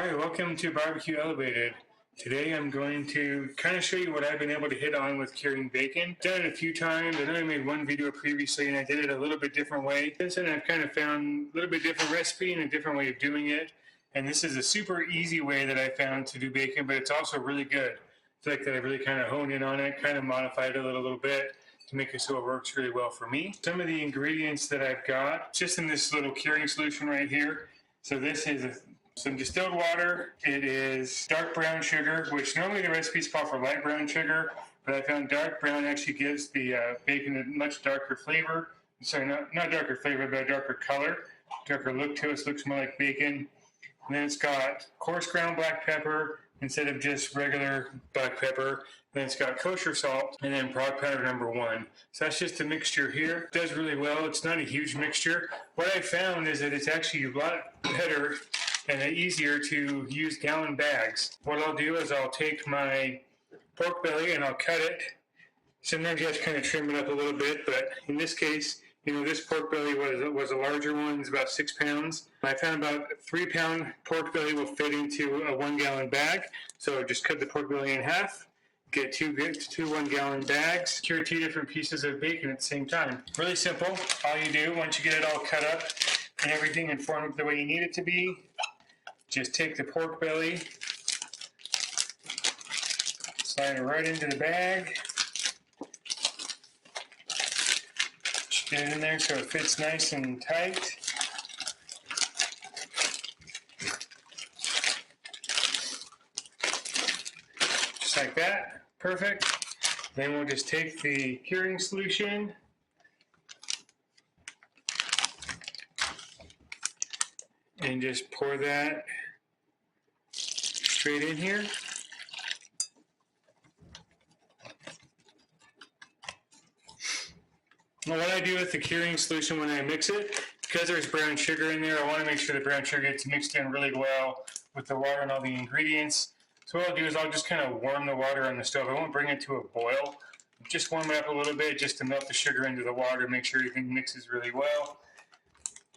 Hi, welcome to Barbecue Elevated. Today I'm going to kind of show you what I've been able to hit on with curing bacon. I've done it a few times. I know I made one video previously and I did it a little bit different way. Since then I've kind of found a little bit different recipe and a different way of doing it. And this is a super easy way that I found to do bacon, but it's also really good. I feel like that I really kind of honed in on it, kind of modified it a little bit to make it so it works really well for me. Some of the ingredients that I've got just in this little curing solution right here. So this is some distilled water. It is dark brown sugar, which normally the recipes call for light brown sugar, but I found dark brown actually gives the bacon a much darker flavor. Sorry, not darker flavor, but a darker color, darker look to it. So it looks more like bacon. And then it's got coarse ground black pepper instead of just regular black pepper. Then it's got kosher salt, and then prog powder #1. So that's just a mixture here. It does really well. It's not a huge mixture. What I found is that it's actually a lot better and easier to use gallon bags. What I'll do is I'll take my pork belly and I'll cut it. Sometimes you have to kind of trim it up a little bit, but in this case, this pork belly was a larger one. It's about 6 pounds. I found about a 3-pound pork belly will fit into a 1-gallon bag. So just cut the pork belly in half. Get two 1-gallon bags. Cure 2 different pieces of bacon at the same time. Really simple. All you do, once you get it all cut up and everything and form it the way you need it to be, just take the pork belly, slide it right into the bag, just get it in there so it fits nice and tight. Just like that. Perfect. Then we'll just take the curing solution and just pour that straight in here. Now what I do with the curing solution when I mix it, because there's brown sugar in there, I want to make sure the brown sugar gets mixed in really well with the water and all the ingredients. So what I'll do is I'll just kind of warm the water on the stove. I won't bring it to a boil. Just warm it up a little bit just to melt the sugar into the water, make sure everything mixes really well.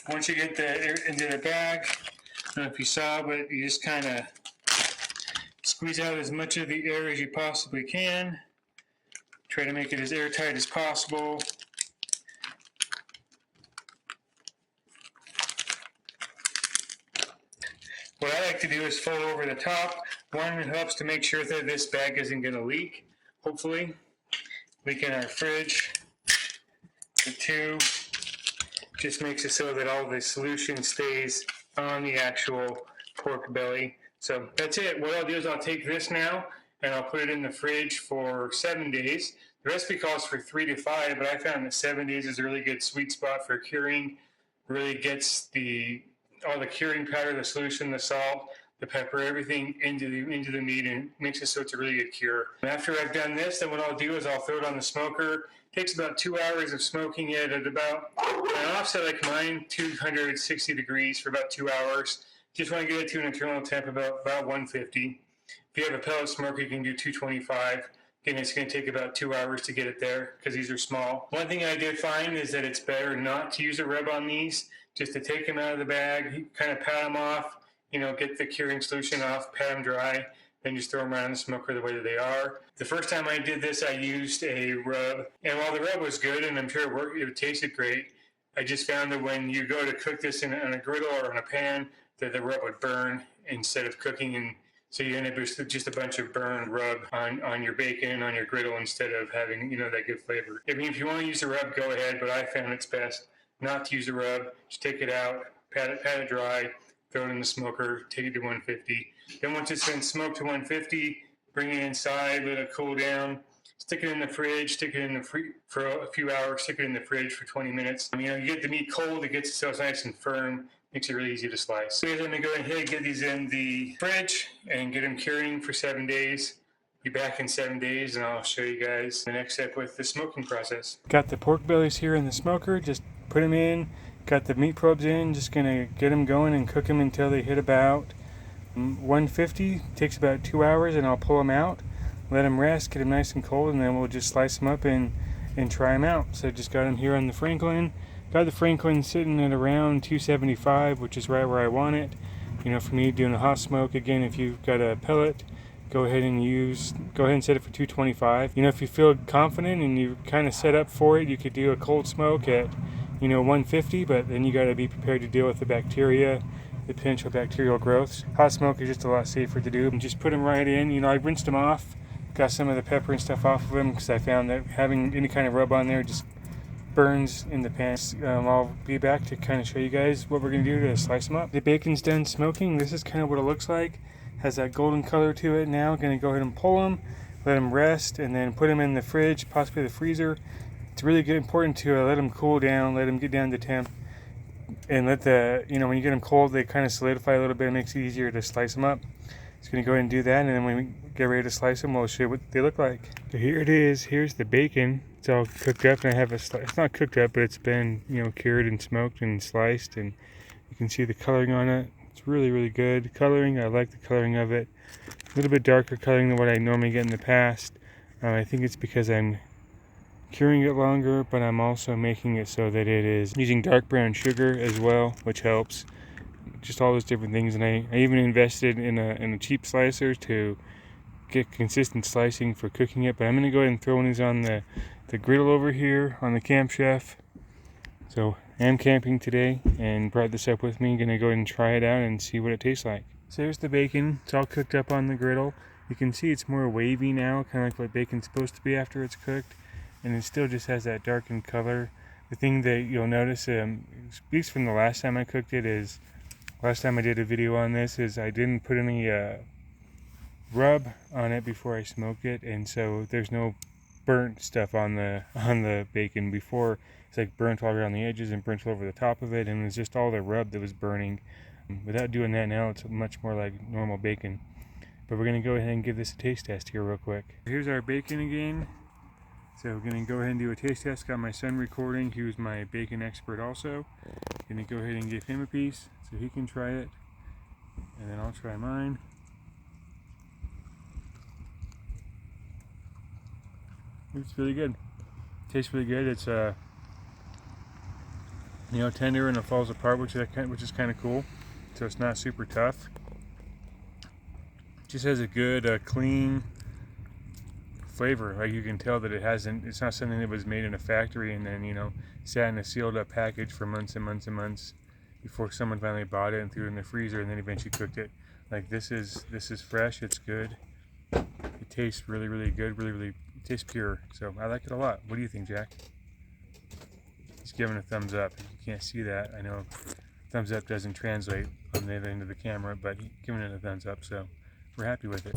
Once you get into the bag, I don't know if you saw, but you just kind of squeeze out as much of the air as you possibly can. Try to make it as airtight as possible. What I like to do is fold over the top. One, it helps to make sure that this bag isn't going to leak, hopefully. Leak in our fridge. The 2, just makes it so that all the solution stays on the actual pork belly. So that's it. What I'll do is I'll take this now and I'll put it in the fridge for 7 days. The recipe calls for 3 to 5, but I found that 7 days is a really good sweet spot for curing. Really gets all the curing powder, the solution, the salt, the pepper, everything into the meat and makes it so it's a really good cure. And after I've done this, then what I'll do is I'll throw it on the smoker. It takes about 2 hours of smoking it at about an offset like mine, 260 degrees for about 2 hours. Just want to get it to an internal temp about 150. If you have a pellet smoker, you can do 225. Again, it's going to take about 2 hours to get it there because these are small. One thing I did find is that it's better not to use a rub on these, just to take them out of the bag, kind of pat them off, get the curing solution off, pat them dry, then just throw them around the smoker the way that they are. The first time I did this, I used a rub, and while the rub was good, and I'm sure it tasted great, I just found that when you go to cook this on a griddle or in a pan, that the rub would burn instead of cooking, and so you end up with just a bunch of burned rub on your bacon, on your griddle, instead of having, that good flavor. I mean, if you want to use the rub, go ahead, but I found it's best not to use the rub. Just take it out, pat it dry, throw it in the smoker, take it to 150. Then once it's been smoked to 150, bring it inside, let it cool down, stick it in the fridge, stick it in the for a few hours, stick it in the fridge for 20 minutes. You get the meat cold, it gets it so it's nice and firm, makes it really easy to slice. So I'm going to go ahead and get these in the fridge and get them curing for 7 days. Be back in 7 days and I'll show you guys the next step with the smoking process. Got the pork bellies here in the smoker, just put them in. Got the meat probes in, just going to get them going and cook them until they hit about 150. Takes about 2 hours and I'll pull them out, let them rest, get them nice and cold, and then we'll just slice them up and try them out. So just got them here on the Franklin. Got the Franklin sitting at around 275, which is right where I want it. You know, for me doing a hot smoke, again, if you've got a pellet, go ahead and set it for 225. You know, if you feel confident and you're kind of set up for it, you could do a cold smoke at, you know, 150, but then you got to be prepared to deal with the bacteria, the potential bacterial growths. Hot smoke is just a lot safer to do. And just put them right in. You know, I rinsed them off, got some of the pepper and stuff off of them because I found that having any kind of rub on there just burns in the pan. I'll be back to kind of show you guys what we're going to do to slice them up. The bacon's done smoking. This is kind of what it looks like. Has that golden color to it now. Going to go ahead and pull them, let them rest, and then put them in the fridge, possibly the freezer. It's really good, important to let them cool down, let them get down to temp, and let the, you know, when you get them cold, they kind of solidify a little bit. It makes it easier to slice them up. Just going to go ahead and do that, and then when we get ready to slice them, we'll show you what they look like. So here it is. Here's the bacon. It's all cooked up, and I have a it's not cooked up, but it's been, you know, cured and smoked and sliced, and you can see the coloring on it. It's really, really good coloring. I like the coloring of it. A little bit darker coloring than what I normally get in the past. I think it's because I'm curing it longer, but I'm also making it so that it is using dark brown sugar as well, which helps. Just all those different things, and I even invested in a cheap slicer to get consistent slicing for cooking it. But I'm going to go ahead and throw these on the griddle over here on the Camp Chef. So I am camping today and brought this up with me. Going to go ahead and try it out and see what it tastes like. So here's the bacon. It's all cooked up on the griddle. You can see it's more wavy now, kind of like what bacon's supposed to be after it's cooked, and it still just has that darkened color. The thing that you'll notice, at least from the last time I cooked it, is last time I did a video on this, is I didn't put any rub on it before I smoked it, and so there's no burnt stuff on the bacon. Before, it's like burnt all around the edges and burnt all over the top of it, and it was just all the rub that was burning. Without doing that, now it's much more like normal bacon. But we're going to go ahead and give this a taste test here real quick. Here's our bacon again. So we're going to go ahead and do a taste test. Got my son recording. He was my bacon expert also. Going to go ahead and give him a piece so he can try it, and then I'll try mine. It's really good. Tastes really good. It's you know, tender, and it falls apart, which is kind of cool. So it's not super tough. It just has a good, clean flavor. Like, you can tell that it's not something that was made in a factory and then, you know, sat in a sealed up package for months and months and months before someone finally bought it and threw it in the freezer and then eventually cooked it. Like, this is fresh. It's good. It tastes really, really good. It tastes pure. So I like it a lot. What do you think, Jack? He's giving a thumbs up. You can't see that. I know thumbs up doesn't translate on the other end of the camera, but he's giving it a thumbs up, so we're happy with it.